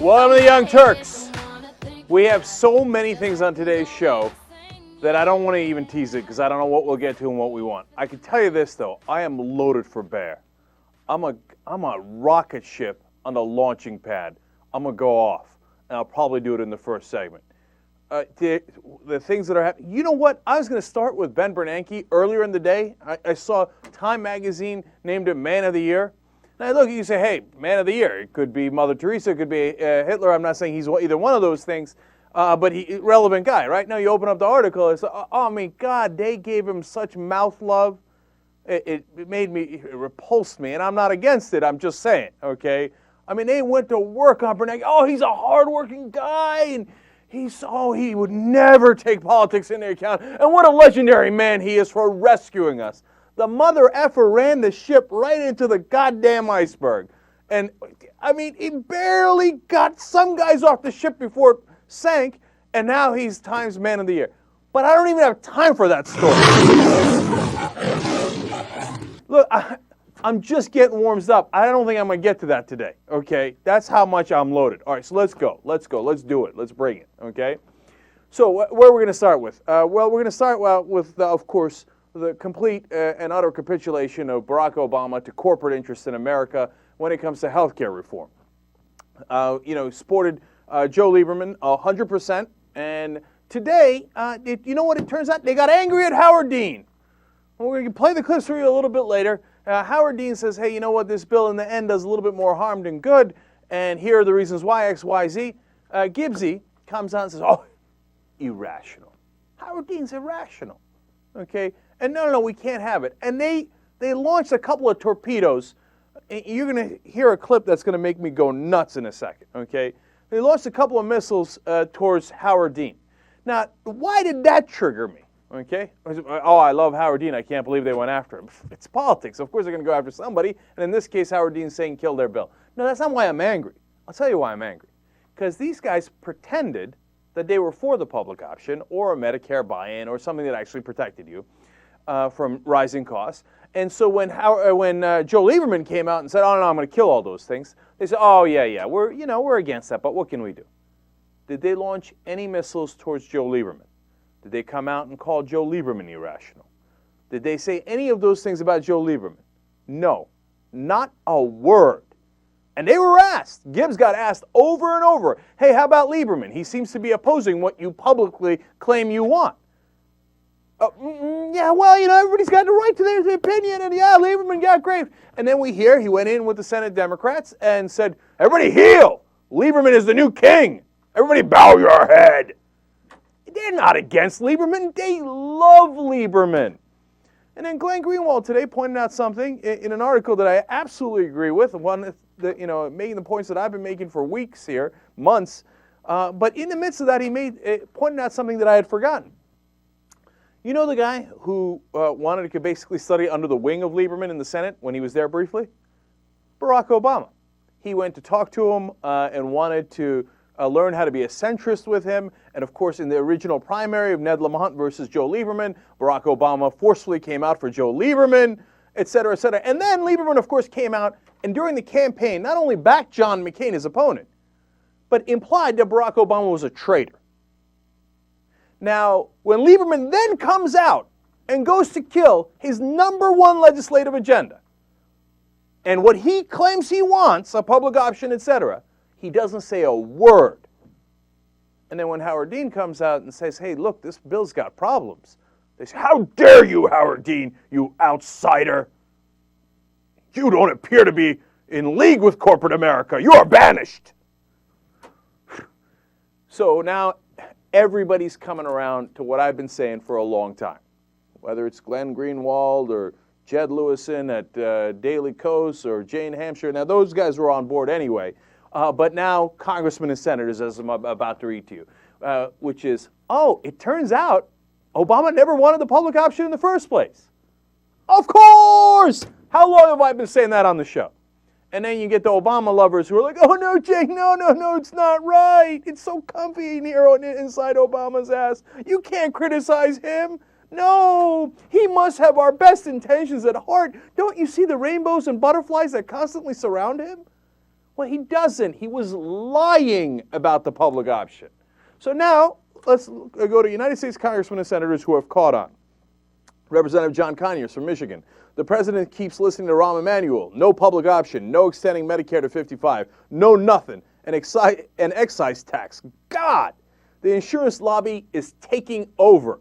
Welcome to the Young Turks. We have so many things on today's show that I don't want to even tease it because I don't know what we'll get to and what we want. I can tell you this though, I am loaded for bear. I'm a rocket ship on the launching pad. I'm gonna go off, and I'll probably do it in the first segment. The things that are happening. You know what? I was going to start with Ben Bernanke earlier in the day. I saw Time Magazine named him Man of the Year. Now look, you say, hey, Man of the Year. It could be Mother Teresa, it could be Hitler. I'm not saying he's either one of those things, but he relevant guy, right? Now you open up the article, it's, oh my God, they gave him such mouth love. It repulsed me, and I'm not against it. I'm just saying, okay? I mean, they went to work on Bernanke. Oh, he's a hardworking guy, and he would never take politics into account. And what a legendary man he is for rescuing us. The mother effer ran the ship right into the goddamn iceberg. And, I mean, he barely got some guys off the ship before it sank, and now he's Time's Man of the Year. But I don't even have time for that story. Look, I'm just getting warmed up. I don't think I'm going to get to that today, okay? That's how much I'm loaded. All right, so let's go. Let's do it. Let's bring it, okay? So where are we going to start with? Well, we're going to start with, of course, the complete and utter capitulation of Barack Obama to corporate interests in America when it comes to health care reform. Supported Joe Lieberman 100%, and today, you know what it turns out? They got angry at Howard Dean. We're going to play the clips for you a little bit later. Howard Dean says, hey, you know what, this bill in the end does a little bit more harm than good, and here are the reasons why, X, Y, Z. Gibbsy comes out and says, oh, irrational. Howard Dean's irrational, okay? And no, we can't have it. And they launched a couple of torpedoes. You're going to hear a clip that's going to make me go nuts in a second, okay? They launched a couple of missiles towards Howard Dean. Now, why did that trigger me? Okay? Oh, I love Howard Dean. I can't believe they went after him. It's politics. Of course they're going to go after somebody. And in this case, Howard Dean's saying kill their bill. No, that's not why I'm angry. I'll tell you why I'm angry. Because these guys pretended that they were for the public option or a Medicare buy-in or something that actually protected you from rising costs. And so when Joe Lieberman came out and said, oh, no, I'm going to kill all those things, they said, oh, yeah, we're against that, but what can we do? Did they launch any missiles towards Joe Lieberman? Did they come out and call Joe Lieberman irrational? Did they say any of those things about Joe Lieberman? No, not a word. And they were asked. Gibbs got asked over and over, hey, how about Lieberman? He seems to be opposing what you publicly claim you want. Yeah, well, everybody's got the right to their opinion, and yeah, Lieberman got great. And then we hear he went in with the Senate Democrats and said, everybody heel! Lieberman is the new king! Everybody bow your head! They're not against Lieberman. They love Lieberman. And then Glenn Greenwald today pointed out something in an article that I absolutely agree with, one that, making the points that I've been making for weeks here, months. But in the midst of that, he pointed out something that I had forgotten. You know the guy who wanted to basically study under the wing of Lieberman in the Senate when he was there briefly? Barack Obama. He went to talk to him and wanted to learn how to be a centrist with him. And of course, in the original primary of Ned Lamont versus Joe Lieberman, Barack Obama forcefully came out for Joe Lieberman, et cetera, et cetera. And then Lieberman, of course, came out and during the campaign not only backed John McCain, his opponent, but implied that Barack Obama was a traitor. Now, when Lieberman then comes out and goes to kill his #1 legislative agenda, and what he claims he wants, a public option, et cetera, he doesn't say a word. And then when Howard Dean comes out and says, hey, look, this bill's got problems, they say, how dare you, Howard Dean, you outsider? You don't appear to be in league with corporate America. You are banished. So now everybody's coming around to what I've been saying for a long time, whether it's Glenn Greenwald or Jed Lewison at Daily Kos or Jane Hampshire. Now, those guys were on board anyway. But now congressmen and senators, as I'm about to read to you, which is, oh, it turns out Obama never wanted the public option in the first place. Of course! How long have I been saying that on the show? And then you get the Obama lovers who are like, oh, no, Jake, no, it's not right. It's so comfy in here inside Obama's ass. You can't criticize him. No, he must have our best intentions at heart. Don't you see the rainbows and butterflies that constantly surround him? Well, he doesn't. He was lying about the public option. So now, let's go to United States congressmen and senators who have caught on. Representative John Conyers from Michigan. The president keeps listening to Rahm Emanuel. No public option, no extending Medicare to 55, no nothing, an excise tax. God, the insurance lobby is taking over.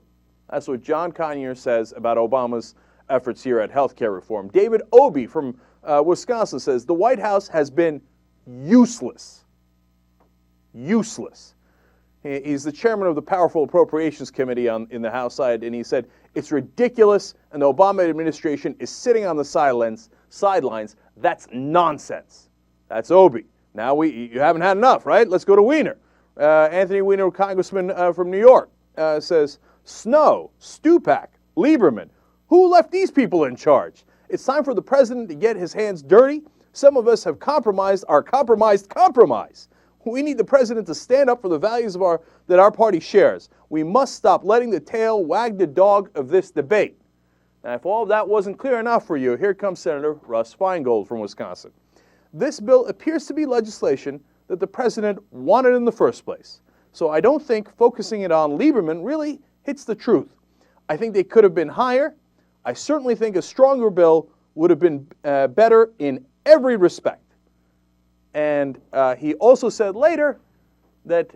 That's what John Conyers says about Obama's efforts here at healthcare reform. David Obey from Wisconsin says the White House has been useless. Useless. He's the chairman of the Powerful Appropriations Committee in the House side, and he said, it's ridiculous, and the Obama administration is sitting on the sidelines. That's nonsense. That's Obey. Now, you haven't had enough, right? Let's go to Weiner. Anthony Weiner, congressman from New York, says, Snow, Stupak, Lieberman, who left these people in charge? It's time for the president to get his hands dirty. Some of us have compromised our compromise. We need the president to stand up for the values that our party shares. We must stop letting the tail wag the dog of this debate. Now, if all of that wasn't clear enough for you, here comes Senator Russ Feingold from Wisconsin. This bill appears to be legislation that the president wanted in the first place. So I don't think focusing it on Lieberman really hits the truth. I think they could have been higher. I certainly think a stronger bill would have been better in every respect. And he also said later that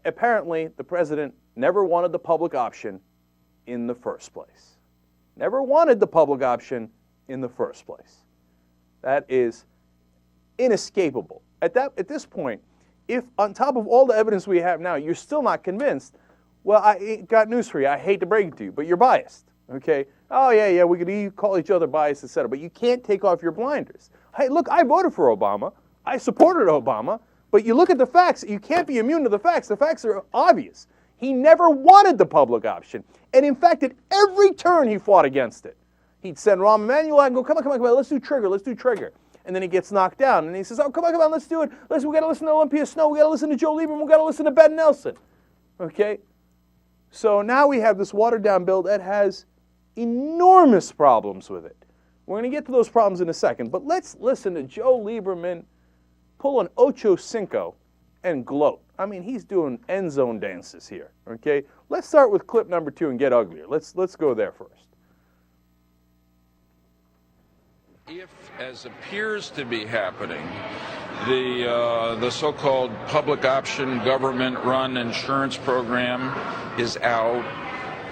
apparently the president never wanted the public option in the first place. Never wanted the public option in the first place. That is inescapable. At this point, if on top of all the evidence we have now, you're still not convinced, well, I got news for you. I hate to break it to you, but you're biased. Okay? Oh, yeah, we could call each other biased, etc. But you can't take off your blinders. Hey, look, I voted for Obama. I supported Obama, but you look at the facts, you can't be immune to the facts. The facts are obvious. He never wanted the public option. And in fact, at every turn he fought against it. He'd send Rahm Emanuel out and go, come on, let's do trigger. And then he gets knocked down. And he says, oh, come on, let's do it. We got to listen to Olympia Snowe. We got to listen to Joe Lieberman. We got to listen to Ben Nelson. Okay? So now we have this watered-down bill that has enormous problems with it. We're going to get to those problems in a second. But let's listen to Joe Lieberman pull an Ocho Cinco and gloat. I mean, he's doing end zone dances here, okay? Let's start with clip number 2 and get uglier. Let's go there first. If, as appears to be happening, the so-called public option government-run insurance program is out,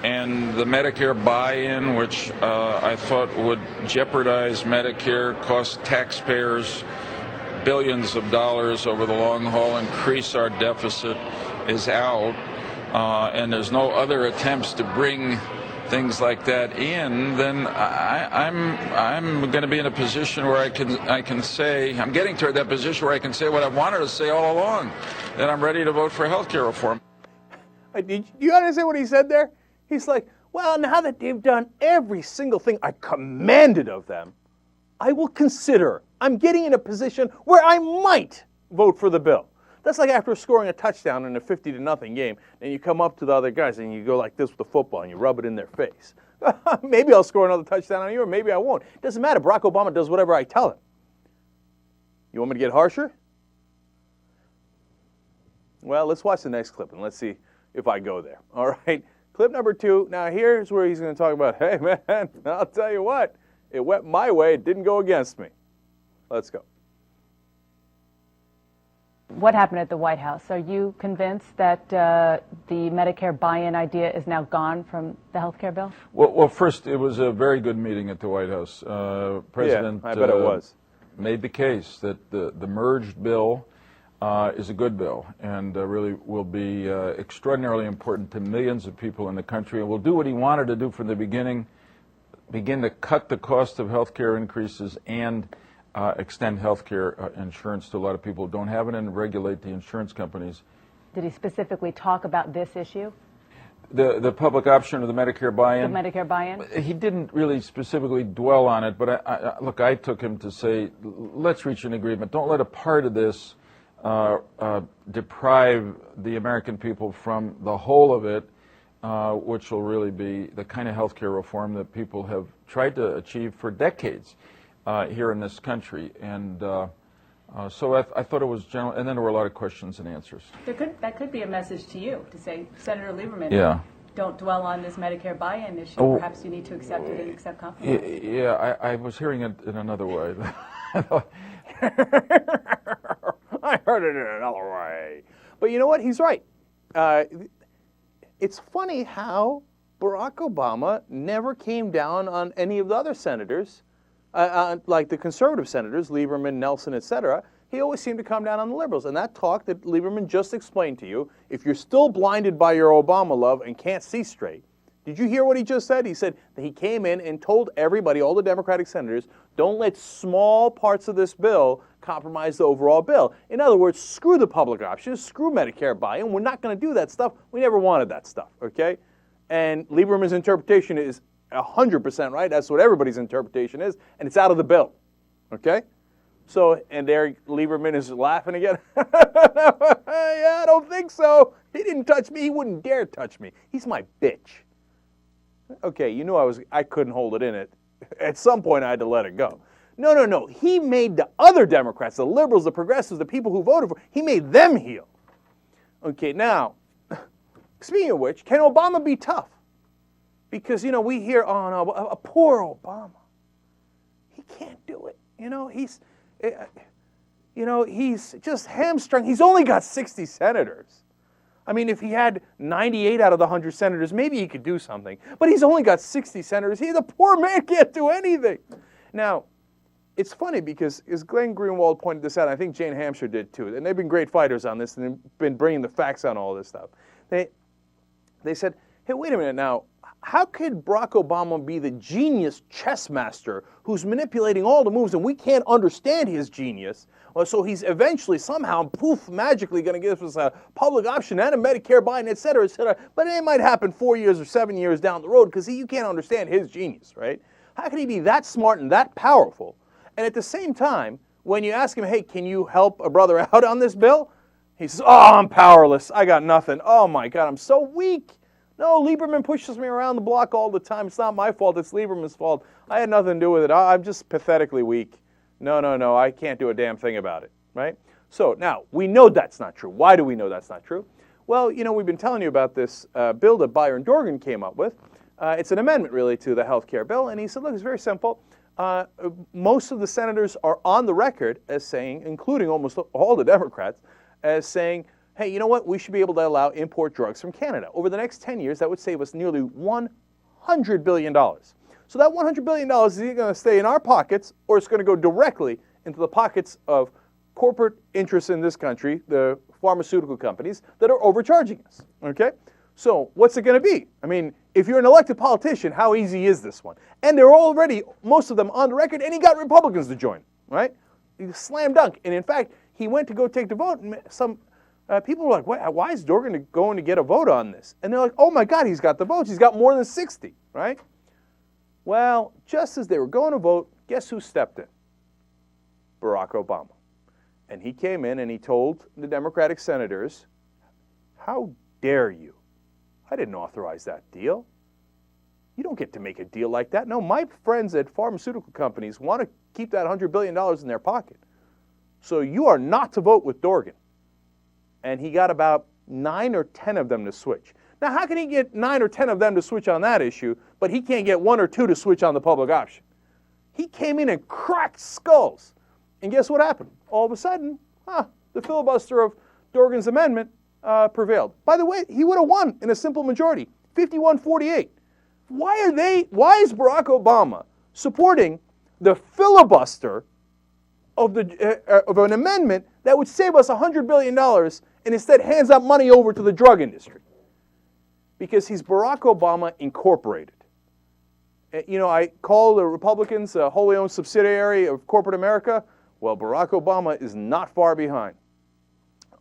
and the Medicare buy-in, which I thought would jeopardize Medicare, cost taxpayers billions of dollars over the long haul, increase our deficit, is out, and there's no other attempts to bring things like that in, then I'm going to be in a position where I can say, I'm getting to that position where I can say what I've wanted to say all along, that I'm ready to vote for health care reform. Do you understand what he said there? He's like, well, now that they've done every single thing I commanded of them, I will consider. I'm getting in a position where I might vote for the bill. That's like after scoring a touchdown in a 50-0 game, and you come up to the other guys and you go like this with the football and you rub it in their face. Maybe I'll score another touchdown on you, or maybe I won't. It doesn't matter. Barack Obama does whatever I tell him. You want me to get harsher? Well, let's watch the next clip and let's see if I go there. All right. Clip number 2. Now here's where he's going to talk about, hey man, I'll tell you what, it went my way, it didn't go against me. Let's go. What happened at the White House? Are you convinced that the Medicare buy-in idea is now gone from the health care bill? Well, first, it was a very good meeting at the White House. President I bet it was. Made the case that the merged bill is a good bill and really will be extraordinarily important to millions of people in the country, and will do what he wanted to do from the beginning, begin to cut the cost of health care increases and extend health care insurance to a lot of people who don't have it, and regulate the insurance companies. Did he specifically talk about this issue? The public option of the Medicare buy-in? The Medicare buy-in? He didn't really specifically dwell on it, but look, I took him to say, let's reach an agreement. Don't let a part of this deprive the American people from the whole of it, which will really be the kind of health care reform that people have tried to achieve for decades here in this country. And So I thought it was general, and then there were a lot of questions and answers. That could be a message to you to say, Senator Lieberman, Yeah. don't dwell on this Medicare buy-in issue. Oh. Perhaps you need to accept it and accept compromise. Yeah, I was hearing it in another way. I heard it in another way. But you know what? He's right. It's funny how Barack Obama never came down on any of the other senators, like the conservative senators, Lieberman, Nelson, etc. He always seemed to come down on the liberals. And that talk that Lieberman just explained to you, if you're still blinded by your Obama love and can't see straight, did you hear what he just said? He said that he came in and told everybody, all the Democratic senators, don't let small parts of this bill compromise the overall bill. In other words, screw the public option, screw Medicare buy-in. We're not going to do that stuff. We never wanted that stuff, okay? And Lieberman's interpretation is 100% right. That's what everybody's interpretation is, and it's out of the bill, okay? So, and there Lieberman is laughing again. Yeah, I don't think so. He didn't touch me. He wouldn't dare touch me. He's my bitch. Okay, you knew I couldn't hold it in it. At some point, I had to let it go. No. He made the other Democrats, the liberals, the progressives, the people who voted for, he made them heel. Okay, now, speaking of which, can Obama be tough? Because, we hear, oh, no, a poor Obama. He can't do it. He's just hamstrung. He's only got 60 senators. I mean, if he had 98 out of the 100 senators, maybe he could do something. But he's only got 60 senators. The poor man can't do anything. Now, it's funny because, as Glenn Greenwald pointed this out, I think Jane Hampshire did too, and they've been great fighters on this, and they've been bringing the facts on all this stuff. They said, hey, wait a minute now. How could Barack Obama be the genius chess master who's manipulating all the moves and we can't understand his genius? Well, so he's eventually somehow, poof, magically going to give us a public option and a Medicare buy-in, et cetera, et cetera. But it might happen 4 years or 7 years down the road because you can't understand his genius, right? How can he be that smart and that powerful? And at the same time, when you ask him, hey, can you help a brother out on this bill? He says, oh, I'm powerless. I got nothing. Oh, my God, I'm so weak. No, Lieberman pushes me around the block all the time. It's not my fault. It's Lieberman's fault. I had nothing to do with it. I'm just pathetically weak. No, I can't do a damn thing about it, right? So now, we know that's not true. Why do we know that's not true? Well, we've been telling you about this bill that Byron Dorgan came up with. It's an amendment, really, to the health care bill. And he said, look, it's very simple. Most of the senators are on the record as saying, including almost all the Democrats, as saying, hey, you know what? We should be able to allow import drugs from Canada. Over the next 10 years, that would save us nearly $100 billion. So that $100 billion is either going to stay in our pockets or it's going to go directly into the pockets of corporate interests in this country, the pharmaceutical companies that are overcharging us, okay? So what's it going to be? I mean, if you're an elected politician, how easy is this one? And they're already, most of them on the record, and he got Republicans to join, right? Slam dunk. And in fact, he went to go take the vote, and some people were like, why is Dorgan going to get a vote on this? And they're like, oh my God, he's got the votes. He's got more than 60, right? Well, just as they were going to vote, guess who stepped in? Barack Obama. And he came in and he told the Democratic senators, how dare you? I didn't authorize that deal. You don't get to make a deal like that. No, my friends at pharmaceutical companies want to keep that $100 billion in their pocket. So you are not to vote with Dorgan. And he got about 9 or 10 of them to switch. Now, how can he get 9 or 10 of them to switch on that issue, but he can't get 1 or 2 to switch on the public option? He came in and cracked skulls. And guess what happened? All of a sudden, the filibuster of Dorgan's amendment prevailed. By the way, he would have won in a simple majority, 51-48. Why is Barack Obama supporting the filibuster of an amendment that would save us $100 billion and instead hands out money over to the drug industry? Because he's Barack Obama Incorporated. I call the Republicans a wholly owned subsidiary of corporate America. Well, Barack Obama is not far behind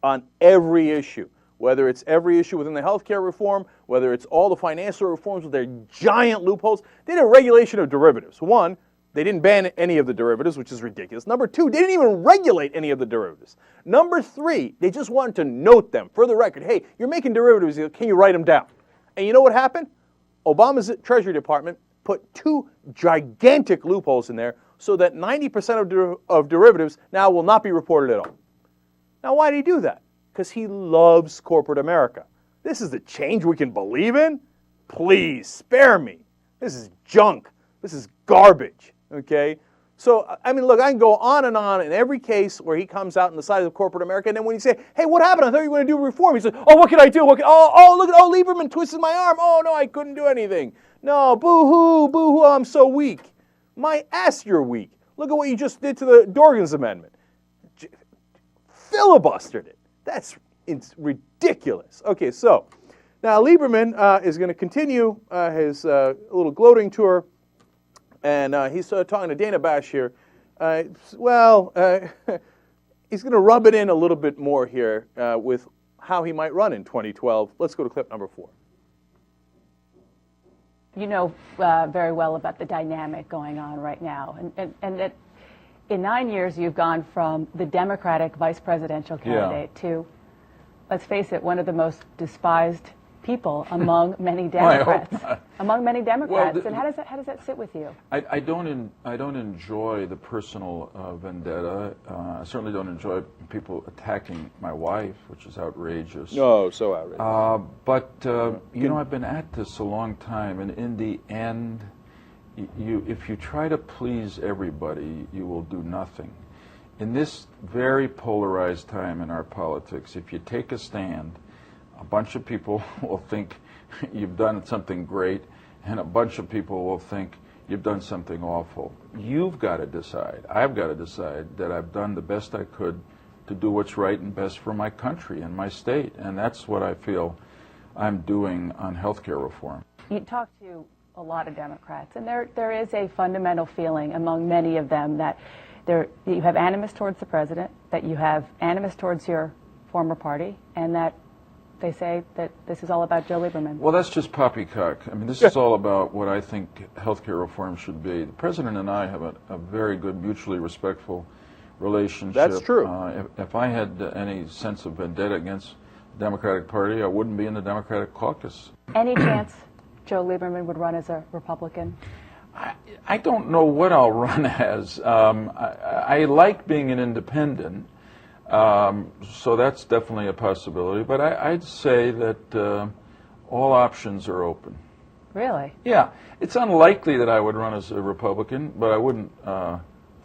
on every issue, whether it's every issue within the health care reform, whether it's all the financial reforms with their giant loopholes. They did a regulation of derivatives. One, they didn't ban any of the derivatives, which is ridiculous. Number two, they didn't even regulate any of the derivatives. Number three, they just wanted to note them for the record. Hey, you're making derivatives. Can you write them down? And you know what happened? Obama's Treasury Department put 2 gigantic loopholes in there so that 90% of derivatives now will not be reported at all. Now, why did he do that? Because he loves corporate America. This is the change we can believe in? Please, spare me. This is junk. This is garbage, okay? So, I mean, look, I can go on in every case where he comes out on the side of corporate America, and then when you say, hey, what happened? I thought you were going to do reform. He says, oh, what can I do? Look at, Lieberman twisted my arm. Oh, no, I couldn't do anything. No, boo-hoo, boo-hoo, I'm so weak. My ass, you're weak. Look at what you just did to the Dorgan's Amendment. Filibustered it. It's ridiculous. Okay, so now Lieberman is going to continue his little gloating tour, and he's talking to Dana Bash here. He's going to rub it in a little bit more here with how he might run in 2012. Let's go to clip number 4. You know very well about the dynamic going on right now, and that in 9 years you've gone from the Democratic vice presidential candidate to, let's face it, one of the most despised people among many Democrats. Among many Democrats. Well, and how does that sit with you? I don't enjoy the personal vendetta. I certainly don't enjoy people attacking my wife, which is outrageous. No, so outrageous. But you know, I've been at this a long time, and in the end, if you try to please everybody, you will do nothing. In this very polarized time in our politics, if you take a stand, a bunch of people will think you've done something great, and a bunch of people will think you've done something awful. You've got to decide. I've got to decide that I've done the best I could to do what's right and best for my country and my state, and that's what I feel I'm doing on health care reform. You talk to a lot of Democrats, and there is a fundamental feeling among many of them that you have animus towards the president, that you have animus towards your former party, and that they say that this is all about Joe Lieberman. Well, that's just poppycock. I mean, this is all about what I think healthcare reform should be. The president and I have a very good, mutually respectful relationship. That's true. If I had any sense of vendetta against the Democratic Party, I wouldn't be in the Democratic caucus. Any chance Joe Lieberman would run as a Republican? I don't know what I'll run as. I like being an independent. So that's definitely a possibility, but I'd say that all options are open. Really? Yeah. It's unlikely that I would run as a Republican, but I wouldn't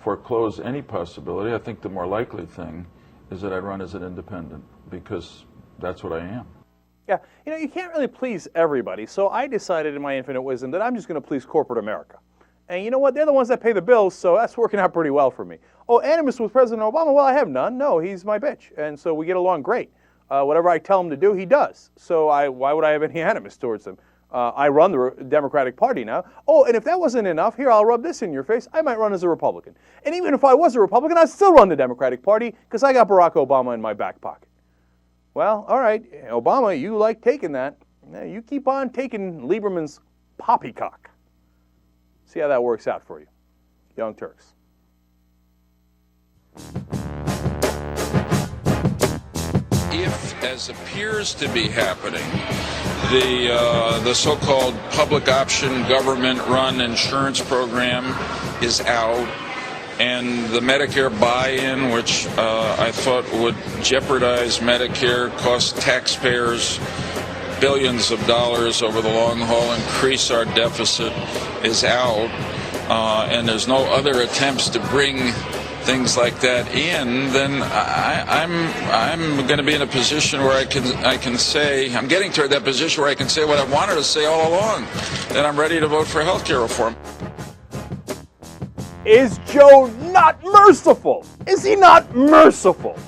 foreclose any possibility. I think the more likely thing is that I'd run as an independent, because that's what I am. Yeah, you know, you can't really please everybody, so I decided in my infinite wisdom that I'm just going to please corporate America. And you know what? They're the ones that pay the bills, so that's working out pretty well for me. Oh, animus with President Obama? Well, I have none. No, he's my bitch, and so we get along great. Whatever I tell him to do, he does. So why would I have any animus towards him? I run the Democratic Party now. Oh, and if that wasn't enough, here, I'll rub this in your face. I might run as a Republican. And even if I was a Republican, I'd still run the Democratic Party because I got Barack Obama in my back pocket. Well, all right, Obama, you like taking that. You keep on taking Lieberman's poppycock. See how that works out for you. Young Turks. If, as appears to be happening, the so-called public option government-run insurance program is out, and the Medicare buy-in, which I thought would jeopardize Medicare, cost taxpayers billions of dollars over the long haul, increase our deficit, is out, and there's no other attempts to bring things like that in, then I'm going to be in a position where I can say, I'm getting to that position where I can say what I've wanted to say all along, that I'm ready to vote for health care reform. Is Joe not merciful? Is he not merciful?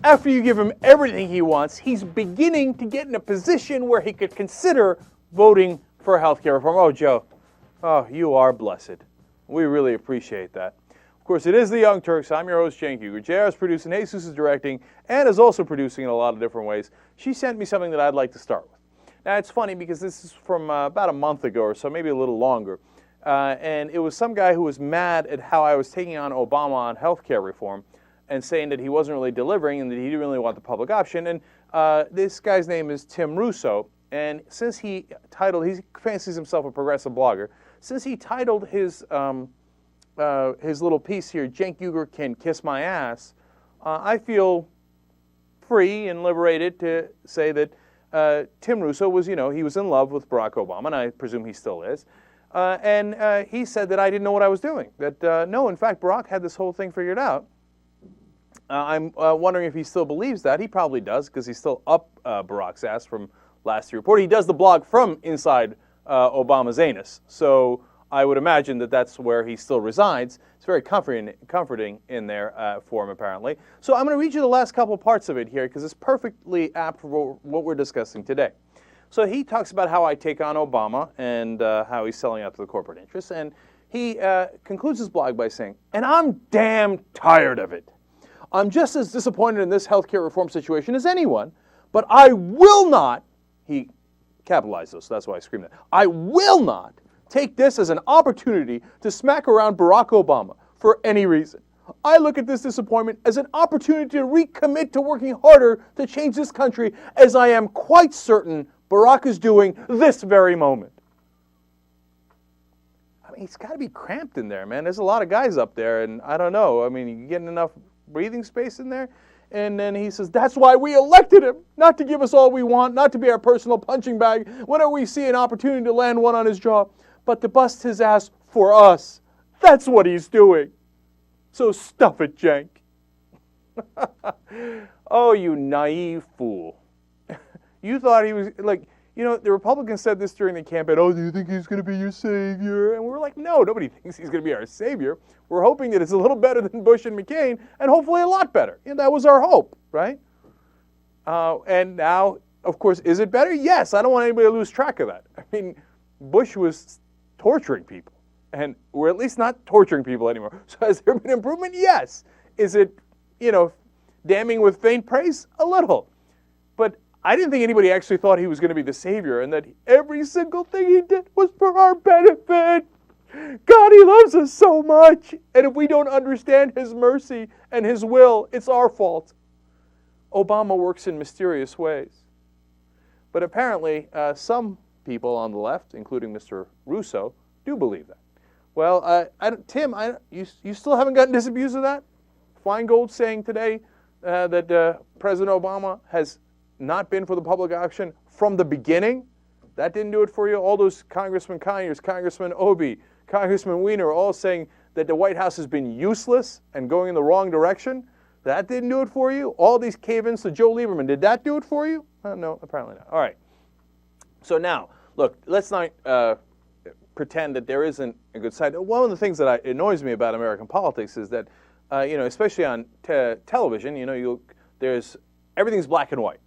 After you give him everything he wants, he's beginning to get in a position where he could consider voting for health care reform. Oh, Joe, oh, you are blessed. We really appreciate that. Of course, it is the Young Turks. I'm your host, Cenk Uygur. JR is producing, Jesus is directing, and is also producing in a lot of different ways. She sent me something that I'd like to start with. Now, it's funny because this is from about a month ago or so, maybe a little longer. And it was some guy who was mad at how I was taking on Obama on health care reform and saying that he wasn't really delivering and that he didn't really want the public option. And this guy's name is Tim Russo. And since he fancies himself a progressive blogger, since he titled his his little piece here, Cenk Uygur can kiss my ass, I feel free and liberated to say that Tim Russo was, he was in love with Barack Obama, and I presume he still is. And he said that I didn't know what I was doing. That, no, in fact, Barack had this whole thing figured out. I'm wondering if he still believes that. He probably does, because he's still up Barack's ass from last report. He does the blog from inside Obama's anus. So I would imagine that that's where he still resides. It's very comforting in there for him, apparently. So I'm going to read you the last couple of parts of it here, because it's perfectly apt for what we're discussing today. So he talks about how I take on Obama and how he's selling out to the corporate interests. And he concludes his blog by saying, and I'm damn tired of it. I'm just as disappointed in this healthcare reform situation as anyone, but I will not, he capitalized those, so that's why I screamed that, I will not take this as an opportunity to smack around Barack Obama for any reason. I look at this disappointment as an opportunity to recommit to working harder to change this country, as I am quite certain Barack is doing this very moment. I mean, he's got to be cramped in there, man. There's a lot of guys up there, and I don't know. I mean, you getting enough breathing space in there? And then he says, that's why we elected him, not to give us all we want, not to be our personal punching bag whenever we see an opportunity to land one on his jaw, but to bust his ass for us. That's what he's doing. So stuff it, Cenk. Oh, you naive fool. You thought he was, like, the Republicans said this during the campaign, oh, do you think he's going to be your savior? And we were like, no, nobody thinks he's going to be our savior. We're hoping that it's a little better than Bush and McCain, and hopefully a lot better. That was our hope, right? And now, of course, is it better? Yes, I don't want anybody to lose track of that. I mean, Bush was torturing people, and we're at least not torturing people anymore. So has there been improvement? Yes. Is it, damning with faint praise? A little. But I didn't think anybody actually thought he was going to be the savior, and that every single thing he did was for our benefit. God, he loves us so much, and if we don't understand his mercy and his will, it's our fault. Obama works in mysterious ways. But apparently, some people on the left, including Mr. Russo, do believe that. Well, Tim, you still haven't gotten disabused of that? Feingold saying today that President Obama has not been for the public option from the beginning. That didn't do it for you. All those Congressman Conyers, Congressman Obey, Congressman Weiner all saying that the White House has been useless and going in the wrong direction. That didn't do it for you. All these cave-ins to Joe Lieberman, did that do it for you? No, apparently not. All right. So now, look, let's not pretend that there isn't a good side. One of the things that annoys me about American politics is that, especially on television, there's everything's black and white.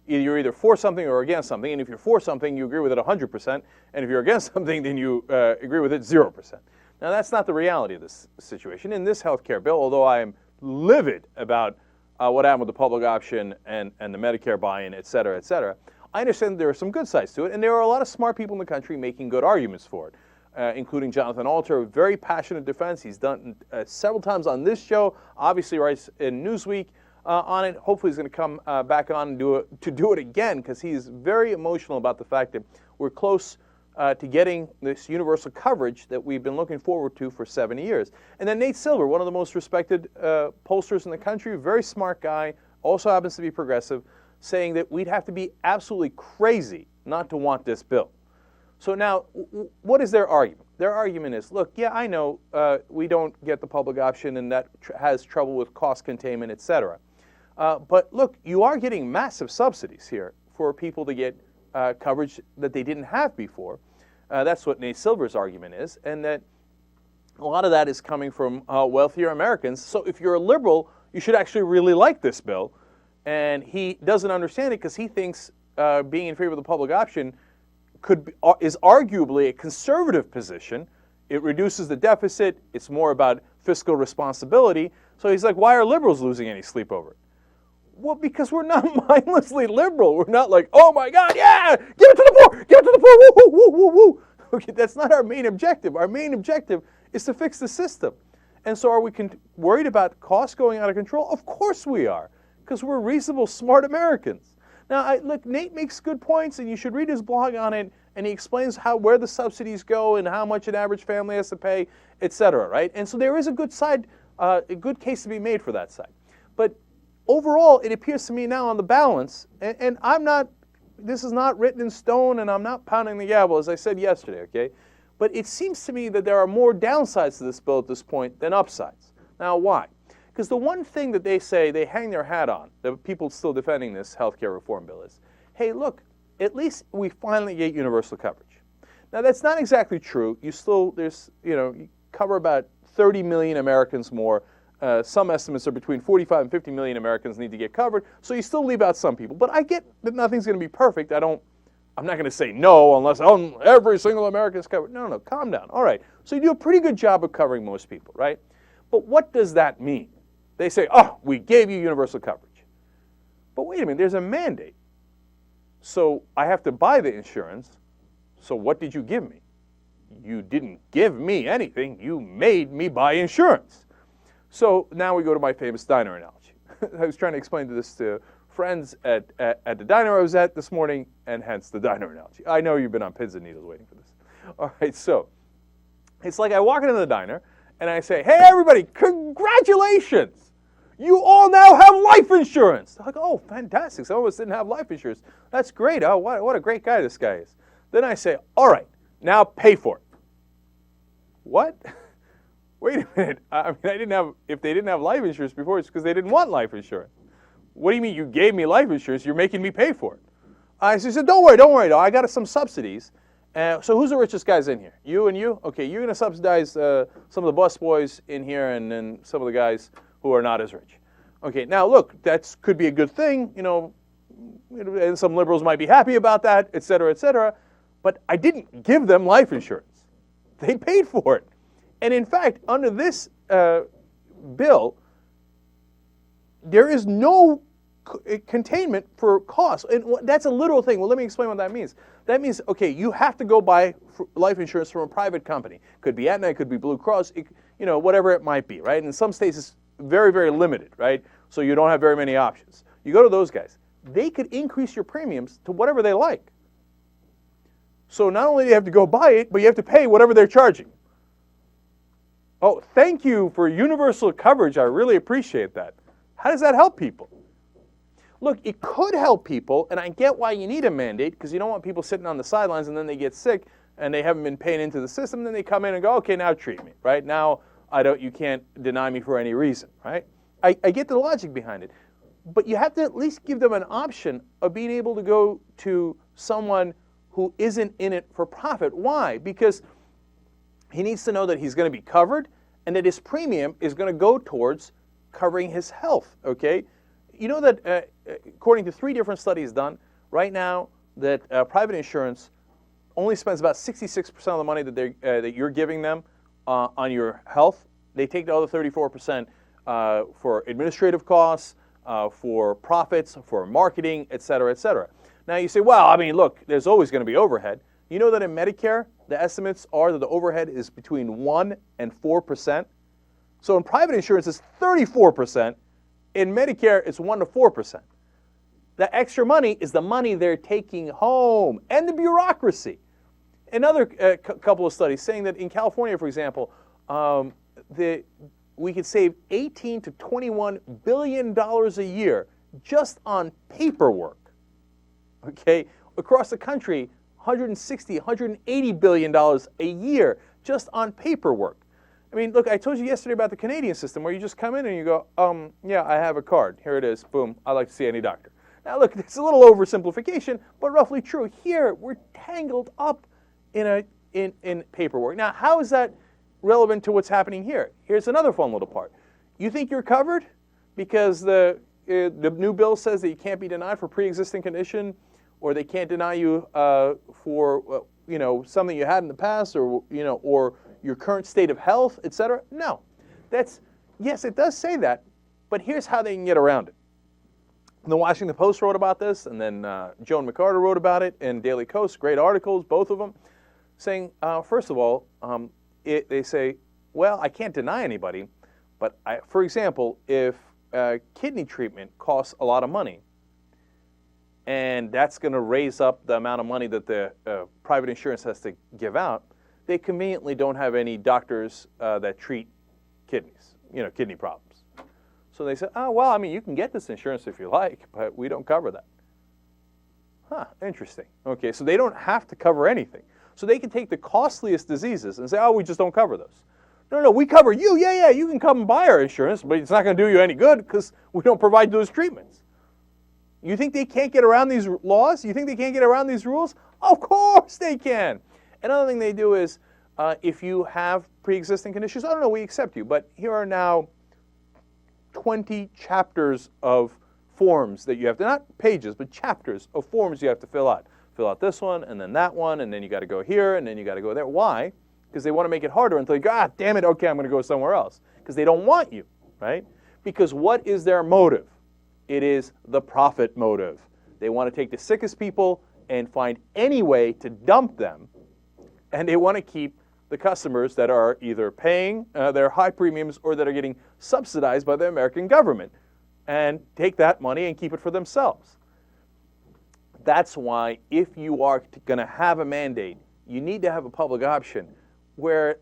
You're either for something or against something, and if you're for something, you agree with it 100%, and if you're against something, then you agree with it 0%. Now, that's not the reality of this situation. In this health care bill, although I am livid about what happened with the public option and the Medicare buy-in, et cetera, I understand that there are some good sides to it, and there are a lot of smart people in the country making good arguments for it, including Jonathan Alter, a very passionate defense. He's done several times on this show, obviously writes in Newsweek on it. Hopefully he's going to come back on and do it again, because he's very emotional about the fact that we're close to getting this universal coverage that we've been looking forward to for 70 years. And then Nate Silver, one of the most respected pollsters in the country, very smart guy, also happens to be progressive, saying that we'd have to be absolutely crazy not to want this bill. So now, what is their argument? Their argument is, look, yeah, I know we don't get the public option, and that has trouble with cost containment, et cetera. But look, you are getting massive subsidies here for people to get coverage that they didn't have before. That's what Nate Silver's argument is, and that a lot of that is coming from wealthier Americans. So if you're a liberal, you should actually really like this bill. And he doesn't understand it because he thinks being in favor of the public option is arguably a conservative position. It reduces the deficit. It's more about fiscal responsibility. So he's like, why are liberals losing any sleep over it? Well, because we're not mindlessly liberal. We're not like, oh my God, yeah, give it to the poor, give it to the poor, woo, woo, woo, woo, woo. Okay, that's not our main objective. Our main objective is to fix the system. And so are we worried about costs going out of control? Of course we are, because we're reasonable, smart Americans. Now, look, Nate makes good points, and you should read his blog on it, and he explains where the subsidies go and how much an average family has to pay, et cetera, right? And so there is a good case to be made for that side. But overall, it appears to me now on the balance, and this is not written in stone, and I'm not pounding the gavel, as I said yesterday, okay? But it seems to me that there are more downsides to this bill at this point than upsides. Now, why? Because the one thing that they say they hang their hat on, the people still defending this health care reform bill, is, hey, look, at least we finally get universal coverage. Now, that's not exactly true. You cover about 30 million Americans more. Some estimates are between 45 and 50 million Americans need to get covered, so you still leave out some people. But I get that nothing's going to be perfect. I'm not going to say no unless every single American is covered. No, calm down. All right, so you do a pretty good job of covering most people, right? But what does that mean? They say, oh, we gave you universal coverage. But wait a minute, there's a mandate. So I have to buy the insurance. So what did you give me? You didn't give me anything. You made me buy insurance. So now we go to my famous diner analogy. I was trying to explain this to friends at the diner I was at this morning, and hence the diner analogy. I know you've been on pins and needles waiting for this. All right, so it's like I walk into the diner, and I say, hey, everybody, congratulations! You all now have life insurance. They're like, oh, fantastic. Some of us didn't have life insurance. That's great. Oh, what a great guy this guy is. Then I say, all right, now pay for it. What? Wait a minute. I mean, if they didn't have life insurance before, it's because they didn't want life insurance. What do you mean you gave me life insurance? You're making me pay for it. I said, don't worry. I got some subsidies. So who's the richest guys in here? You and you? Okay, you're going to subsidize some of the bus boys in here and then some of the guys who are not as rich. Okay, now look, that could be a good thing, and some liberals might be happy about that, et cetera, but I didn't give them life insurance. They paid for it. And in fact, under this bill, there is no containment for costs. And that's a literal thing. Well, let me explain what that means. That means, okay, you have to go buy life insurance from a private company. Could be Aetna, it could be Blue Cross, whatever it might be, right? And in some states, it's very, very limited, right? So you don't have very many options. You go to those guys. They could increase your premiums to whatever they like. So not only do you have to go buy it, but you have to pay whatever they're charging. Oh, thank you for universal coverage. I really appreciate that. How does that help people? Look, it could help people, and I get why you need a mandate, because you don't want people sitting on the sidelines and then they get sick and they haven't been paying into the system, and then they come in and go, okay, now treat me, right? Now you can't deny me for any reason, right? I get the logic behind it. But you have to at least give them an option of being able to go to someone who isn't in it for profit. Why? Because he needs to know that he's going to be covered and that his premium is going to go towards covering his health, okay? You know that according to 3 different studies done, right now that private insurance only spends about 66% of the money that you're giving them on your health. They take the other 34% for administrative costs, for profits, for marketing, et cetera, et cetera. Now you say, well, I mean, look, there's always going to be overhead. You know that in Medicare, the estimates are that the overhead is between 1% and 4%. So in private insurance, it's 34%. In Medicare, it's 1% to 4%. The extra money is the money they're taking home and the bureaucracy. Another couple of studies saying that in California, for example, we could save $18 to $21 billion a year just on paperwork. Okay, across the country, $160, $180 billion a year just on paperwork. I mean, look, I told you yesterday about the Canadian system where you just come in and you go, yeah, I have a card. Here it is. Boom. I'd like to see any doctor. Now, look, it's a little oversimplification, but roughly true. Here, we're tangled up in paperwork. Now, how is that relevant to what's happening here? Here's another fun little part. You think you're covered because the new bill says that you can't be denied for pre-existing condition, or they can't deny you for something you had in the past, or your current state of health, etc. No, yes, it does say that, but here's how they can get around it. The Washington Post wrote about this, and then Joan McCarter wrote about it in Daily Kos, great articles, both of them, saying, first of all, they say, well, I can't deny anybody, but for example, if kidney treatment costs a lot of money, and that's going to raise up the amount of money that the private insurance has to give out, they conveniently don't have any doctors that treat kidneys, kidney problems. So they say, oh, well, I mean, you can get this insurance if you like, but we don't cover that. Huh, interesting. Okay, so they don't have to cover anything. So they can take the costliest diseases and say, oh, we just don't cover those. No, we cover you. Yeah, you can come and buy our insurance, but it's not going to do you any good because we don't provide those treatments. You think they can't get around these laws? You think they can't get around these rules? Of course they can. Another thing they do is if you have pre-existing conditions, oh, no, we accept you, but here are now 20 chapters of forms that you have to, not pages, but chapters of forms you have to fill out. Fill out this one, and then that one, and then you got to go here, and then you got to go there. Why? Because they want to make it harder until you go, damn it, okay, I'm going to go somewhere else. Because they don't want you, right? Because what is their motive? It is the profit motive. They want to take the sickest people and find any way to dump them, and they want to keep the customers that are either paying their high premiums or that are getting subsidized by the American government, and take that money and keep it for themselves. That's why if you are going to have a mandate, you need to have a public option where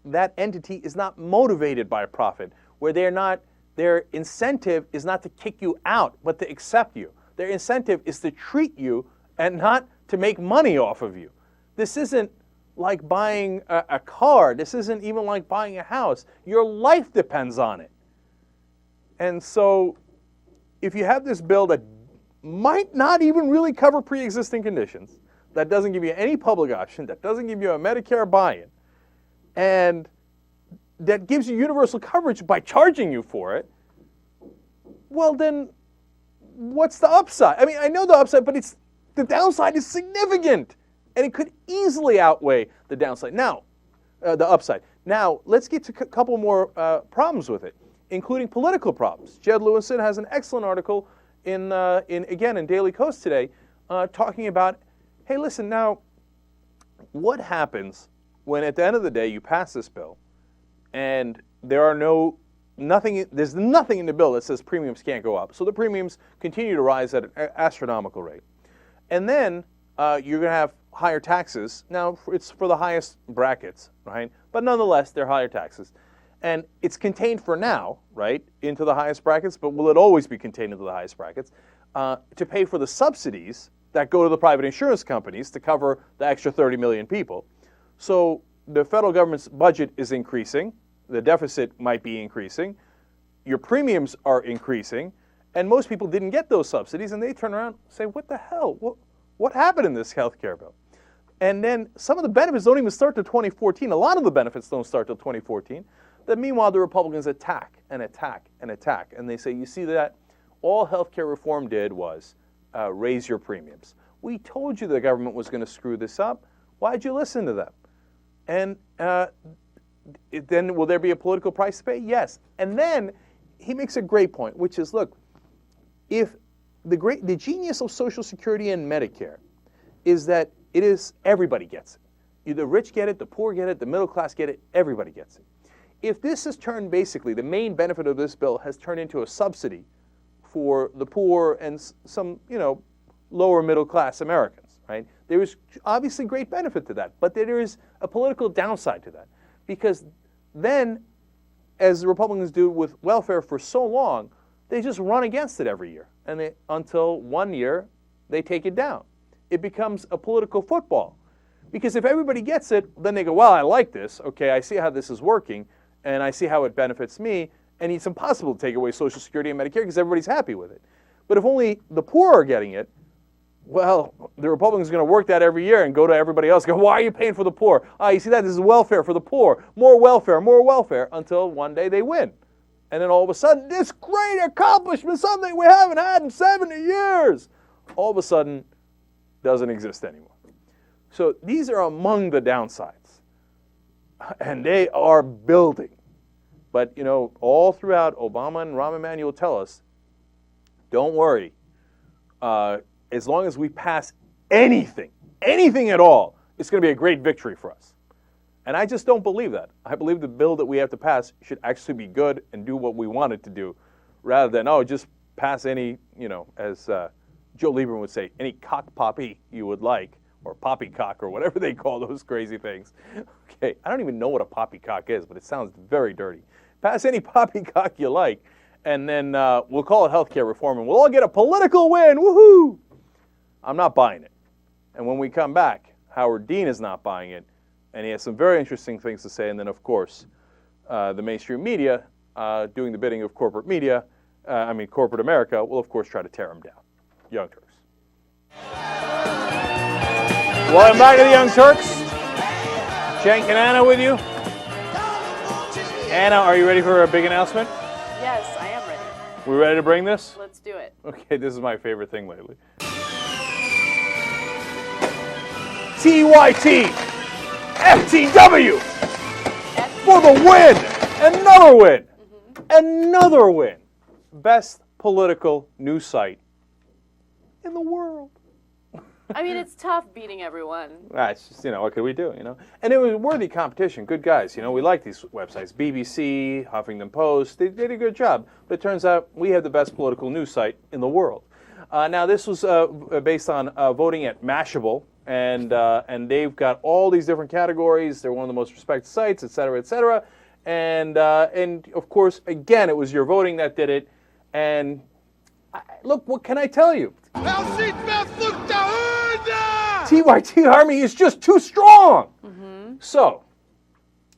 that entity is not motivated by a profit, where their incentive is not to kick you out, but to accept you. Their incentive is to treat you and not to make money off of you. This isn't like buying a car. This isn't even like buying a house. Your life depends on it. And so if you have this bill that might not even really cover pre-existing conditions, that doesn't give you any public option, that doesn't give you a Medicare buy-in, and that gives you universal coverage by charging you for it, well then, what's the upside? I mean, I know the upside, but the downside is significant, and it could easily outweigh the downside. Now, the upside. Now, let's get to a couple more problems with it, including political problems. Jed Lewison has an excellent article in Daily Kos today, talking about, hey, listen, now, what happens when at the end of the day you pass this bill and there's nothing in the bill that says premiums can't go up. So the premiums continue to rise at an astronomical rate. And then you're going to have higher taxes. Now, it's for the highest brackets, right? But nonetheless, they're higher taxes. And it's contained for now, right, into the highest brackets, but will it always be contained into the highest brackets, to pay for the subsidies that go to the private insurance companies to cover the extra 30 million people. So the federal government's budget is increasing, the deficit might be increasing, your premiums are increasing, and most people didn't get those subsidies, and they turn around and say, what the hell? What happened in this health care bill? And then some of the benefits don't even start till 2014. A lot of the benefits don't start till 2014. Then meanwhile, the Republicans attack and attack and attack. And they say, you see that? All health care reform did was raise your premiums. We told you the government was going to screw this up. Why'd you listen to them? And then will there be a political price to pay? Yes. And then he makes a great point, which is, look, if the genius of Social Security and Medicare is that it is everybody gets it. The rich get it, the poor get it, the middle class get it, everybody gets it. If this has turned, basically, the main benefit of this bill has turned into a subsidy for the poor and some, lower middle class Americans, right? There is obviously great benefit to that, but there is a political downside to that. Because then, as the Republicans do with welfare for so long, they just run against it every year. And until one year, they take it down. It becomes a political football. Because if everybody gets it, then they go, well, I like this. Okay, I see how this is working, and I see how it benefits me, and it's impossible to take away Social Security and Medicare because everybody's happy with it. But if only the poor are getting it, well, the Republicans are going to work that every year and go to everybody else and go, why are you paying for the poor? You see that? This is welfare for the poor. More welfare, until one day they win. And then all of a sudden, this great accomplishment, something we haven't had in 70 years, all of a sudden doesn't exist anymore. So these are among the downsides. And they are building. But, all throughout, Obama and Rahm Emanuel tell us, don't worry. As long as we pass anything at all, it's going to be a great victory for us. And I just don't believe that. I believe the bill that we have to pass should actually be good and do what we want it to do, rather than, just pass any, as Joe Lieberman would say, any cock poppy you would like, or poppycock, or whatever they call those crazy things. Okay, I don't even know what a poppycock is, but it sounds very dirty. Pass any poppycock you like, and then we'll call it healthcare reform, and we'll all get a political win. Woohoo! I'm not buying it. And when we come back, Howard Dean is not buying it, and he has some very interesting things to say. And then, of course, the mainstream media, doing the bidding of corporate media, corporate America, will, of course, try to tear him down. Young Turks. Welcome back to the Young Turks. Cenk and Anna with you. Anna, are you ready for a big announcement? Yes, I am ready. We ready to bring this? Let's do it. Okay, this is my favorite thing lately. TYT, FTW, for the win. Another win. Another win. Best political news site in the world. I mean, it's tough beating everyone. It's just, what could we do, And it was worthy competition. Good guys, we like these websites. BBC, Huffington Post, they did a good job. But it turns out we have the best political news site in the world. Now, this was based on voting at Mashable, and they've got all these different categories. They're one of the most respected sites, et cetera, et cetera. And of course, again, it was your voting that did it. And look, what can I tell you? TYT Army is just too strong. So,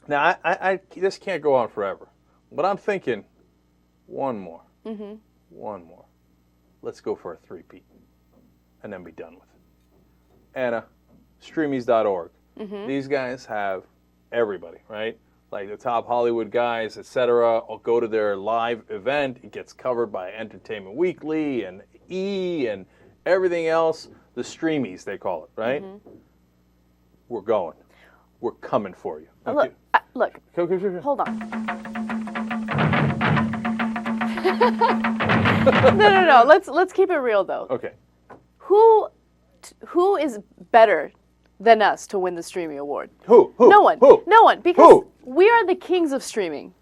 now I this can't go on forever, but I'm thinking one more. One more. Let's go for a three-peat and then be done with it. Anna, streamies.org. These guys have everybody, right? Like the top Hollywood guys, etc. I'll go to their live event. It gets covered by Entertainment Weekly and E and everything else. The streamies, they call it, right? We're going. We're coming for you. Okay. Look, hold on. No. Let's keep it real, though. Okay. Who is better than us to win the streaming award? Who? No one. Who? No one. Because we are the kings of streaming.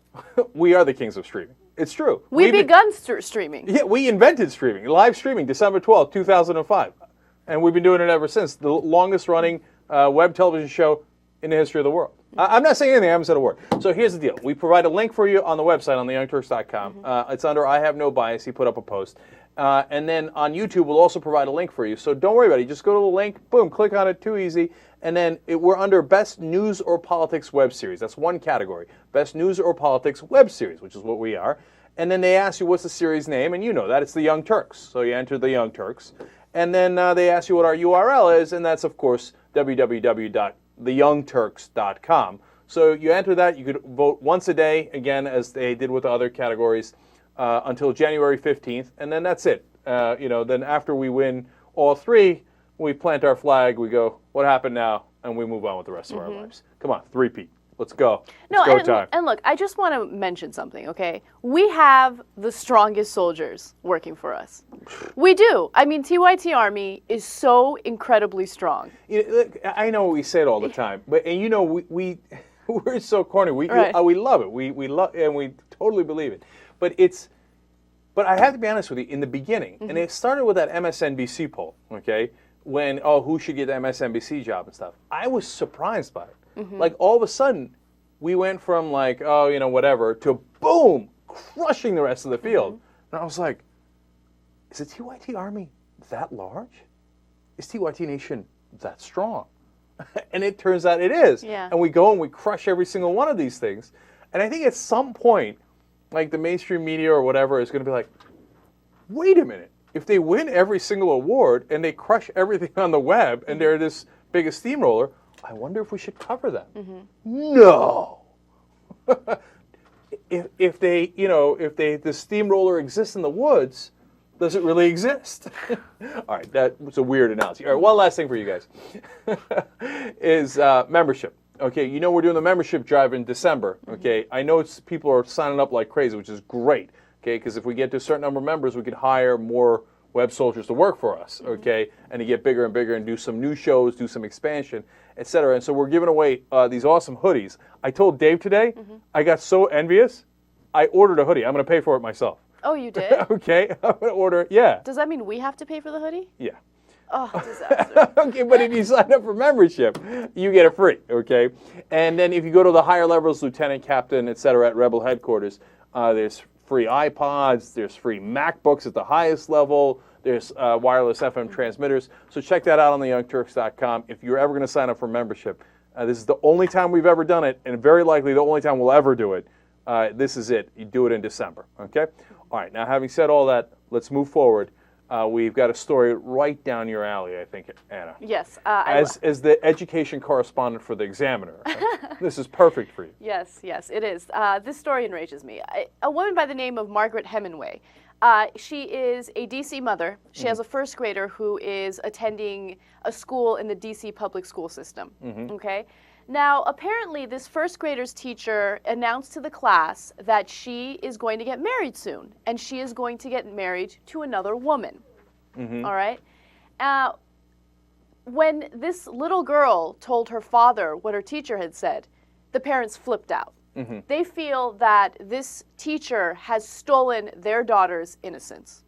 We are the kings of streaming. It's true. We've begun streaming. Yeah, we invented streaming. Live streaming, December 12th, 2005. And we've been doing it ever since. The longest running web television show in the history of the world. I'm not saying anything. I haven't said a word. So here's the deal. We provide a link for you on the website, on theyoungturks.com. It's under I Have No Bias. He put up a post. And then on YouTube, we'll also provide a link for you. So don't worry about it. Just go to the link. Boom. Click on it. Too easy. And then we're under Best News or Politics Web Series. That's one category. Best News or Politics Web Series, which is what we are. And then they ask you what's the series name, and you know that. It's The Young Turks. So you enter The Young Turks. And then they ask you what our URL is, and that's, of course, www.theyoungturks.com. So you enter that. You could vote once a day, again, as they did with the other categories, until January 15th. And then that's it. Then after we win all three, we plant our flag, we go, what happened now? And we move on with the rest of our lives. Come on, three-peat. Let's go. And look, I just want to mention something, okay? We have the strongest soldiers working for us. We do. I mean, TYT Army is so incredibly strong. I know we say it all the time, but we're so corny. We love it. We love, and we totally believe it. But I have to be honest with you. In the beginning, and it started with that MSNBC poll, okay? When who should get the MSNBC job and stuff. I was surprised by it. Like all of a sudden, we went from like, whatever, to boom, crushing the rest of the field. And I was like, is the TYT Army that large? Is TYT Nation that strong? And it turns out it is. Yeah. And we go and we crush every single one of these things. And I think at some point, like the mainstream media or whatever is going to be like, wait a minute. If they win every single award and they crush everything on the web and they're this big a steamroller, I wonder if we should cover them. No. if the steamroller exists in the woods, does it really exist? All right, that was a weird analogy. All right, one last thing for you guys is membership. Okay, we're doing the membership drive in December. Okay, I know people are signing up like crazy, which is great. Okay, because if we get to a certain number of members, we could hire more web soldiers to work for us, okay, and to get bigger and bigger and do some new shows, do some expansion, etc. And so we're giving away these awesome hoodies. I told Dave today, I got so envious, I ordered a hoodie. I'm going to pay for it myself. Oh, you did? Okay, I'm going to order, yeah. Does that mean we have to pay for the hoodie? Yeah. Oh, disaster. Okay, but if you sign up for membership, you get it free, okay? And then if you go to the higher levels, lieutenant, captain, et cetera, at Rebel headquarters, there's free iPods, there's free MacBooks at the highest level, there's wireless FM transmitters. So check that out on theyoungturks.com. If you're ever going to sign up for membership, this is the only time we've ever done it, and very likely the only time we'll ever do it. This is it. You do it in December, okay? All right, now having said all that, let's move forward. We've got a story right down your alley, I think, Anna. Yes. As the education correspondent for the Examiner, this is perfect for you. Yes, it is. This story enrages me. A woman by the name of Margaret Hemingway. She is a D.C. mother. She has a first grader who is attending a school in the D.C. public school system. Okay? Now, apparently, this first grader's teacher announced to the class that she is going to get married soon, and she is going to get married to another woman. All right? When this little girl told her father what her teacher had said, the parents flipped out. They feel that this teacher has stolen their daughter's innocence.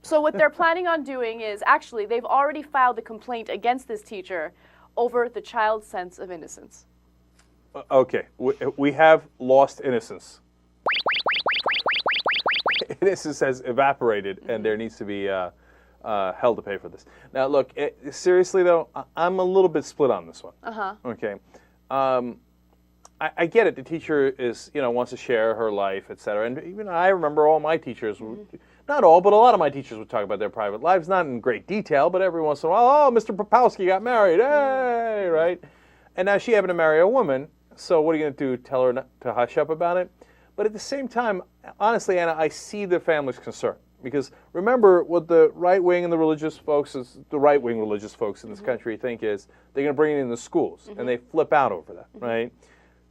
So what they're planning on doing is, actually, they've already filed a complaint against this teacher over the child's sense of innocence. Okay, we have lost innocence. Innocence has evaporated, and there needs to be hell to pay for this. Now, look, seriously though, I'm a little bit split on this one. Okay, I get it. The teacher is, wants to share her life, etc. And even I remember all my teachers. Not all, but a lot of my teachers would talk about their private lives, not in great detail, but every once in a while, oh, Mr. Popowski got married, hey, right? And now she happened to marry a woman, so what are you going to do, tell her not to hush up about it? But at the same time, honestly, Anna, I see the family's concern. Because remember, what the right-wing and the religious folks, the right-wing religious folks in this country think is, they're going to bring it in the schools, and they flip out over that, right?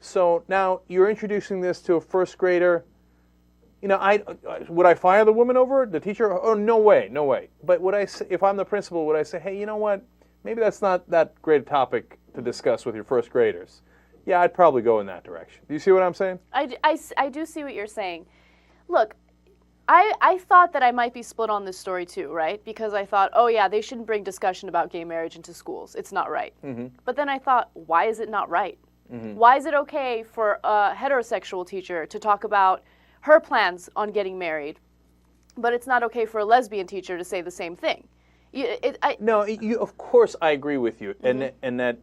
So now you're introducing this to a first grader. Would I fire the woman over it, the teacher? Oh, no way, no way. But would I say, if I'm the principal, would I say, hey, you know what? Maybe that's not that great a topic to discuss with your first graders. Yeah, I'd probably go in that direction. Do you see what I'm saying? I do see what you're saying. Look, I thought that I might be split on this story too, right? Because I thought, oh yeah, they shouldn't bring discussion about gay marriage into schools. It's not right. But then I thought, why is it not right? Why is it okay for a heterosexual teacher to talk about her plans on getting married, but it's not okay for a lesbian teacher to say the same thing? Of course I agree with you, and that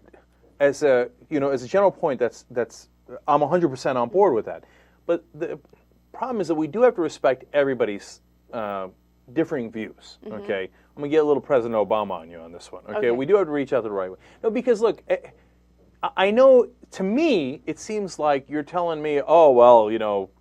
as a general point, that's I'm 100% on board with that. But the problem is that we do have to respect everybody's differing views. Okay, I'm gonna get a little President Obama on you on this one. Okay, we do have to reach out the right way. No, because look, I know to me it seems like you're telling me, oh well,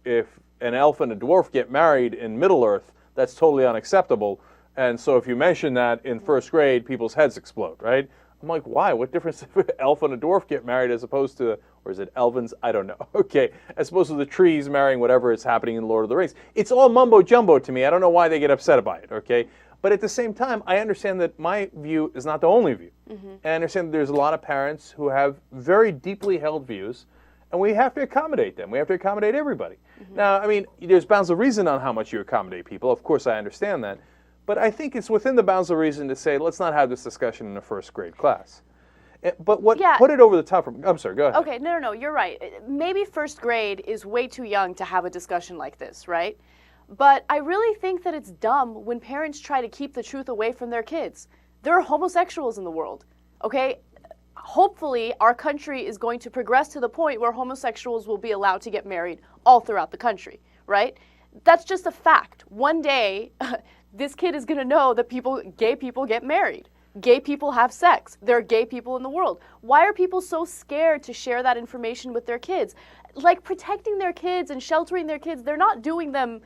if an elf and a dwarf get married in Middle Earth, that's totally unacceptable. And so if you mention that in first grade, people's heads explode, right? I'm like, why? What difference if an elf and a dwarf get married as opposed to, or is it elvins? I don't know. Okay, as opposed to the trees marrying whatever is happening in Lord of the Rings. It's all mumbo jumbo to me. I don't know why they get upset by it, okay? But at the same time, I understand that my view is not the only view. And I understand that there's a lot of parents who have very deeply held views, and we have to accommodate them. We have to accommodate everybody. Now, I mean, there's bounds of reason on how much you accommodate people. Of course, I understand that. But I think it's within the bounds of reason to say, let's not have this discussion in a first grade class. But what put it over the top? I'm sorry, go ahead. Okay, no, you're right. Maybe first grade is way too young to have a discussion like this, right? But I really think that it's dumb when parents try to keep the truth away from their kids. There are homosexuals in the world, okay? Hopefully, our country is going to progress to the point where homosexuals will be allowed to get married all throughout the country, right? That's just a fact. One day, this kid is going to know that gay people get married. Gay people have sex. There are gay people in the world. Why are people so scared to share that information with their kids? Like protecting their kids and sheltering their kids, they're not doing them,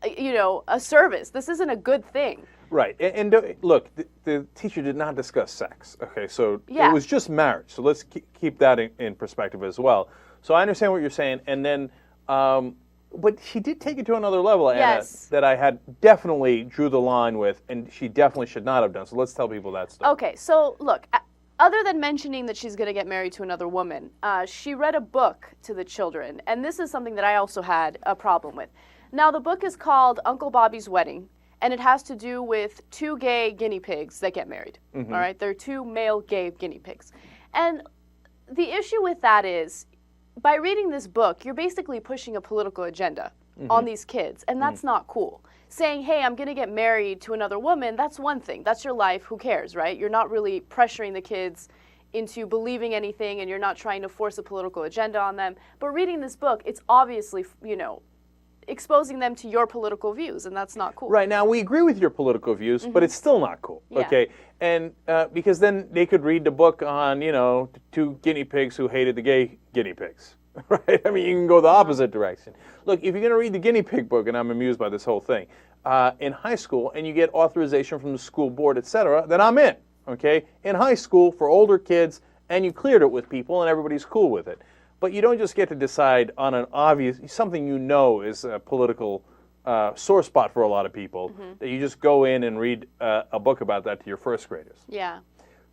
a service. This isn't a good thing. Right. And look, the teacher did not discuss sex. Okay, so it was just marriage. So let's keep that in perspective as well. So I understand what you're saying. And then, but she did take it to another level, Anna, that I had definitely drew the line with, and she definitely should not have done. So let's tell people that stuff. Okay, so look, other than mentioning that she's going to get married to another woman, she read a book to the children. And this is something that I also had a problem with. Now, the book is called Uncle Bobby's Wedding, and it has to do with two gay guinea pigs that get married. All right? They're two male gay guinea pigs. And the issue with that is, by reading this book, you're basically pushing a political agenda on these kids, and that's not cool. Saying, hey, I'm going to get married to another woman, that's one thing. That's your life. Who cares, right? You're not really pressuring the kids into believing anything, and you're not trying to force a political agenda on them. But reading this book, it's obviously, you know, exposing them to your political views, and that's not cool. Right. Now, we agree with your political views, but it's still not cool, Yeah. okay? And because then they could read the book on, you know, two guinea pigs who hated the gay guinea pigs, right? I mean, you can go the opposite direction. Look, if you're going to read the guinea pig book, and I'm amused by this whole thing, in high school, and you get authorization from the school board, et cetera, then I'm in, okay? In high school, for older kids, and you cleared it with people, and everybody's cool with it. But you don't just get to decide on an obvious, something you know is a political sore spot for a lot of people, that you just go in and read a book about that to your first graders. Yeah.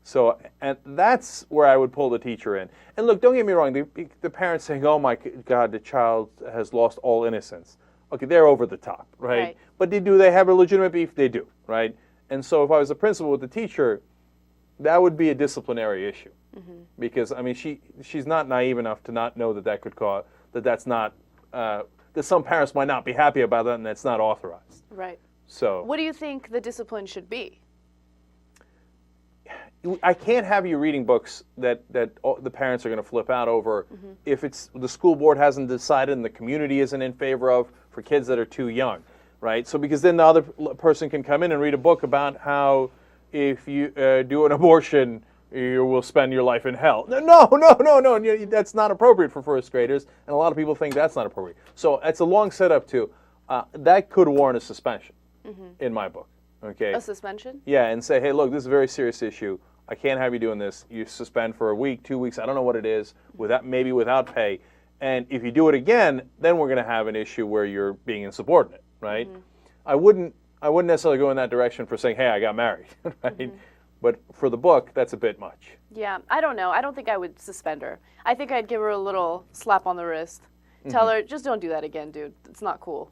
So, and that's where I would pull the teacher in. And look, don't get me wrong, the parents saying, oh my God, the child has lost all innocence. Okay, they're over the top, right? But do they have a legitimate beef? They do, right? And so if I was a principal with the teacher, that would be a disciplinary issue. Because, I mean, she's not naive enough to not know that that could cause, that's not, that some parents might not be happy about that and that's not authorized. Right. So What do you think the discipline should be? I can't have you reading books that the parents are going to flip out over if it's the school board hasn't decided and the community isn't in favor of for kids that are too young, right? So because then the other person can come in and read a book about how if you do an abortion, you will spend your life in hell. No, that's not appropriate for first graders, and a lot of people think that's not appropriate. So it's a long setup too. That could warrant a suspension in my book. Okay. A suspension? Yeah, and say, hey, look, this is a very serious issue. I can't have you doing this. You suspend for a week, 2 weeks, I don't know what it is, maybe without pay. And if you do it again, then we're going to have an issue where you're being insubordinate, right? I wouldn't necessarily go in that direction for saying, hey, I got married, right? But for the book, that's a bit much. Yeah, I don't know. I don't think I would suspend her. I think I'd give her a little slap on the wrist. Tell her, just don't do that again, dude. It's not cool.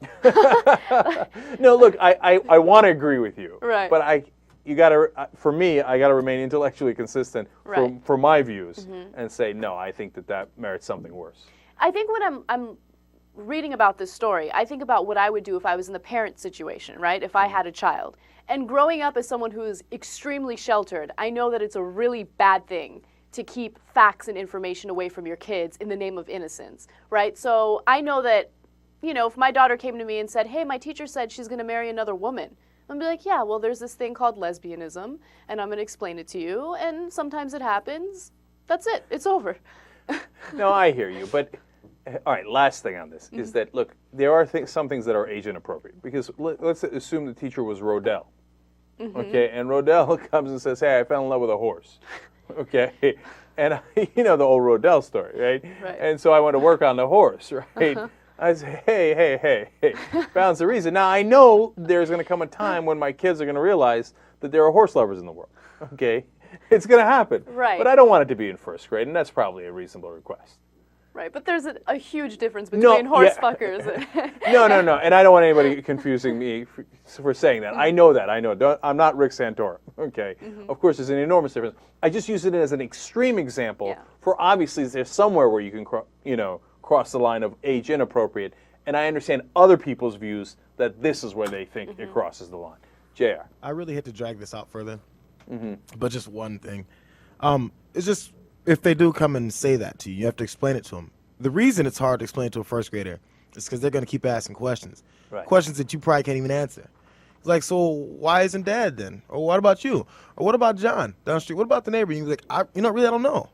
No, look, I want to agree with you. Right. But you got to, for me, I got to remain intellectually consistent for my views and say, no, I think that merits something worse. I think when I'm reading about this story, I think about what I would do if I was in the parent situation, right? If I had a child. And growing up as someone who is extremely sheltered, I know that it's a really bad thing to keep facts and information away from your kids in the name of innocence, right? So I know that, you know, if my daughter came to me and said, hey, my teacher said she's going to marry another woman, I'm going to be like, yeah, well, there's this thing called lesbianism, and I'm going to explain it to you, and sometimes it happens. That's it. It's over. No, I hear you, but all right, last thing on this is that, look, there are some things that are age inappropriate, because let's assume the teacher was Rodell, okay, and Rodell comes and says, hey, I fell in love with a horse, okay, and you know the old Rodell story, right? And so I went to work on the horse, right? I say, hey, balance the reason. Now, I know there's going to come a time when my kids are going to realize that there are horse lovers in the world, okay? It's going to happen. Right. But I don't want it to be in first grade, and that's probably a reasonable request. Right, but there's a huge difference between horse fuckers and... No, and I don't want anybody confusing me for saying that. I know that, I'm not Rick Santorum, okay? Of course, there's an enormous difference. I just use it as an extreme example for obviously there's somewhere where you can, cross the line of age inappropriate, and I understand other people's views that this is where they think it crosses the line. JR. I really hate to drag this out further, but just one thing. It's just, if they do come and say that to you, you have to explain it to them. The reason it's hard to explain to a first grader is because they're going to keep asking questions. Questions that you probably can't even answer. It's like, so why isn't Dad then? Or what about you? Or what about John down the street? What about the neighbor? And you're like, really, I don't know.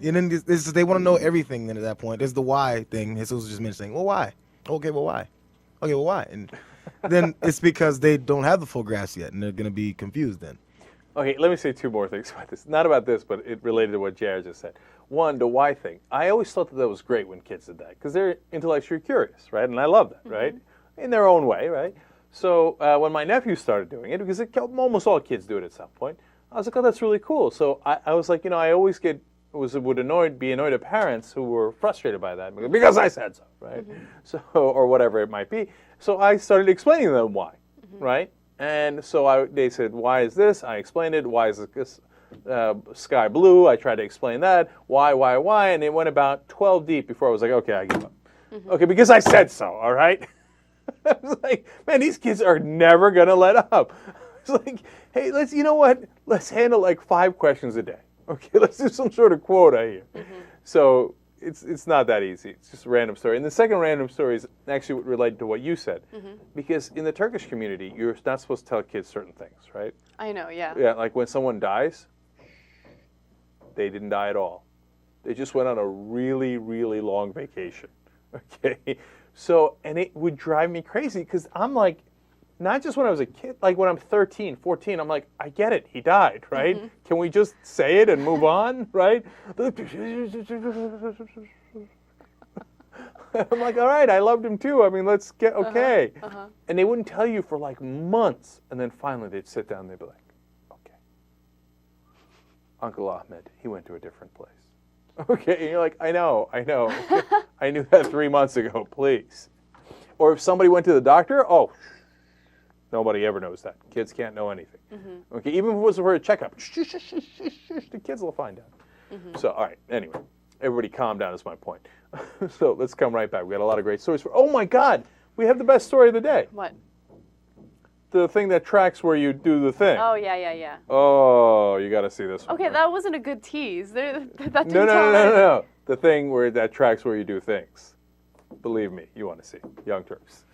And then they want to know everything then at that point. There's the why thing. Jesus was just mentioning, well, why? Okay, well, why? Okay, well, why? And then it's because they don't have the full grasp yet, and they're going to be confused then. Okay, let me say two more things about this. Not about this, but it related to what Jared just said. One, the why thing. I always thought that was great when kids did that, because they're intellectually curious, right? And I love that, right? In their own way, right? So when my nephew started doing it, because almost all kids do it at some point, I was like, oh, that's really cool. So I was like, I always get, would be annoyed at parents who were frustrated by that because I said so, right? So, or whatever it might be. So I started explaining to them why, right? And so they said, "Why is this?" I explained it. Why is this sky blue? I tried to explain that. Why? And it went about 12 deep before I was like, "Okay, I give up." Okay, because I said so. All right. I was like, man, these kids are never gonna let up. It's like, hey, you know what? Let's handle like 5 questions a day. Okay, let's do some sort of quota here. So it's not that easy. It's just a random story. And the second random story is actually related to what you said, because in the Turkish community, you're not supposed to tell kids certain things, right? I know, yeah. Yeah, like when someone dies, they didn't die at all. They just went on a really, really long vacation. Okay, so, and it would drive me crazy because I'm like, not just when I was a kid, like when I'm 13, 14, I'm like, I get it, he died, right? Can we just say it and move on, right? I'm like, all right, I loved him too. I mean, let's get, okay. And they wouldn't tell you for like months. And then finally they'd sit down and they'd be like, okay, Uncle Ahmed, he went to a different place. Okay, and you're like, I know. I knew that 3 months ago, please. Or if somebody went to the doctor, oh, nobody ever knows that. Kids can't know anything. Okay, even if it was for a checkup, the kids will find out. So, all right, anyway, everybody calm down is my point. So let's come right back. We got a lot of great stories. Oh my God, we have the best story of the day. What? The thing that tracks where you do the thing. Oh, yeah. Oh, you got to see this one. Okay, that wasn't a good tease. That didn't No. The thing that tracks where you do things. Believe me, you want to see. Young Turks.